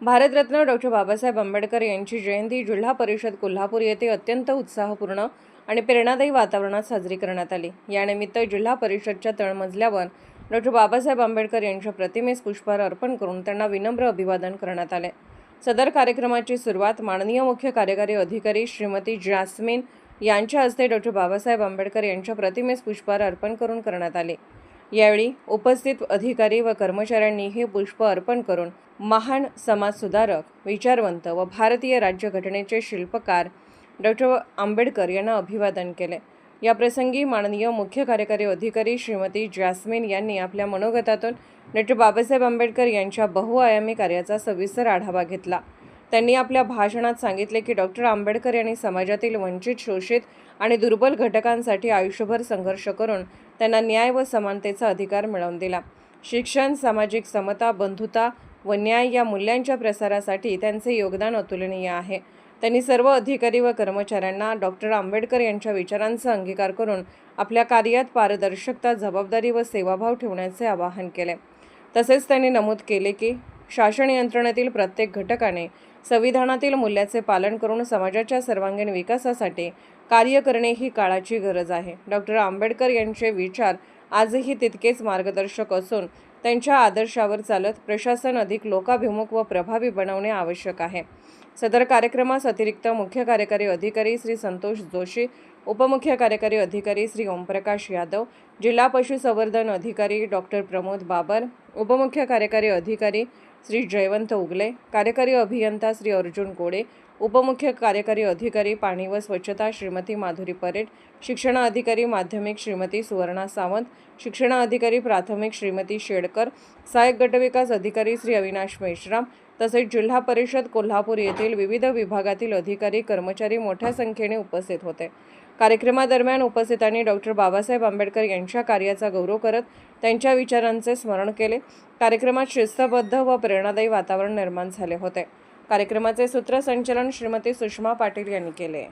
Bharat Ratna doctor Babasaheb Ambedkar यांची जयंती जिल्हा परिषद कोल्हापूर येथे अत्यंत उत्साहपूर्ण आणि प्रेरणादायी वातावरणात साजरी करण्यात आली। यानिमित्त जिल्हा परिषदच्या तळमजल्यावर डॉक्टर बाबासाहेब आंबेडकर यांच्या प्रतिमेस पुष्पहार अर्पण करून त्यांना विनम्र अभिवादन करण्यात आले। सदर कार्यक्रमाची सुरुवात माननीय मुख्य कार्यकारी अधिकारी श्रीमती जॅस्मिन यांच्या हस्ते डॉक्टर बाबासाहेब आंबेडकर यांच्या प्रतिमेस पुष्पहार अर्पण करून करण्यात आले। यावेळी उपस्थित अधिकारी व कर्मचाऱ्यांनी हे पुष्प अर्पण करून महान समाजसुधारक, विचारवंत व भारतीय राज्यघटनेचे शिल्पकार डॉक्टर आंबेडकर यांना अभिवादन केले। या प्रसंगी माननीय मुख्य कार्यकारी अधिकारी श्रीमती जॅस्मिन यांनी आपल्या मनोगतातून डॉक्टर बाबासाहेब आंबेडकर यांच्या बहुआयामी कार्याचा सविस्तर आढावा घेतला। त्यांनी आपल्या भाषणात सांगितले की डॉक्टर आंबेडकर यांनी समाजातील वंचित, शोषित आणि दुर्बल घटकांसाठी आयुष्यभर संघर्ष करून त्यांना न्याय व समानतेचा अधिकार मिळवून दिला। शिक्षण, सामाजिक समता, बंधुता व न्याय या मूल्यांच्या प्रसारासाठी त्यांचे योगदान अतुलनीय आहे। त्यांनी सर्व अधिकारी व कर्मचाऱ्यांना डॉक्टर आंबेडकर यांच्या विचारांचा अंगीकार करून आपल्या कार्यात पारदर्शकता, जबाबदारी व सेवाभाव ठेवण्याचे आवाहन केले। तसेच त्यांनी नमूद केले की शासन यंत्रणेतील प्रत्येक घटकाने संविधानातील मूल्याचे पालन करून समाजाच्या सर्वांगीण विकासासाठी कार्य करणे ही काळाची गरज आहे। डॉक्टर आंबेडकर यांचे विचार आजही तितकेच मार्गदर्शक असून त्यांच्या आदर्शावर चालत प्रशासन अधिक लोकाभिमुख व प्रभावी बनवणे आवश्यक आहे। सदर कार्यक्रमास अतिरिक्त मुख्य कार्यकारी अधिकारी श्री संतोष जोशी, उपमुख्य कार्यकारी अधिकारी श्री ओमप्रकाश यादव, जिल्हा पशुसंवर्धन अधिकारी डॉक्टर प्रमोद बाबर, उपमुख्य कार्यकारी अधिकारी श्री जयवंत उगले, कार्यकारी अभियंता श्री अर्जुन गोडे, उपमुख्य कार्यकारी अधिकारी पाणी व स्वच्छता श्रीमती माधुरी परेड, शिक्षण अधिकारी माध्यमिक श्रीमती सुवर्णा सावंत, शिक्षण अधिकारी प्राथमिक श्रीमती शेडकर, सहाय्यक गटविकास अधिकारी श्री अविनाश मेश्राम तसेच जिल्हा परिषद कोल्हापूर येथील विविध विभागातील अधिकारी कर्मचारी मोठ्या संख्येने उपस्थित होते। कार्यक्रमादरम्यान उपस्थितांनी डॉक्टर बाबासाहेब आंबेडकर यांच्या कार्याचा गौरव करत त्यांच्या विचारांचे स्मरण केले। कार्यक्रमात शिस्तबद्ध व प्रेरणादायी वातावरण निर्माण झाले होते। कार्यक्रमाचे सूत्रसंचालन श्रीमती सुषमा पाटील यांनी केले।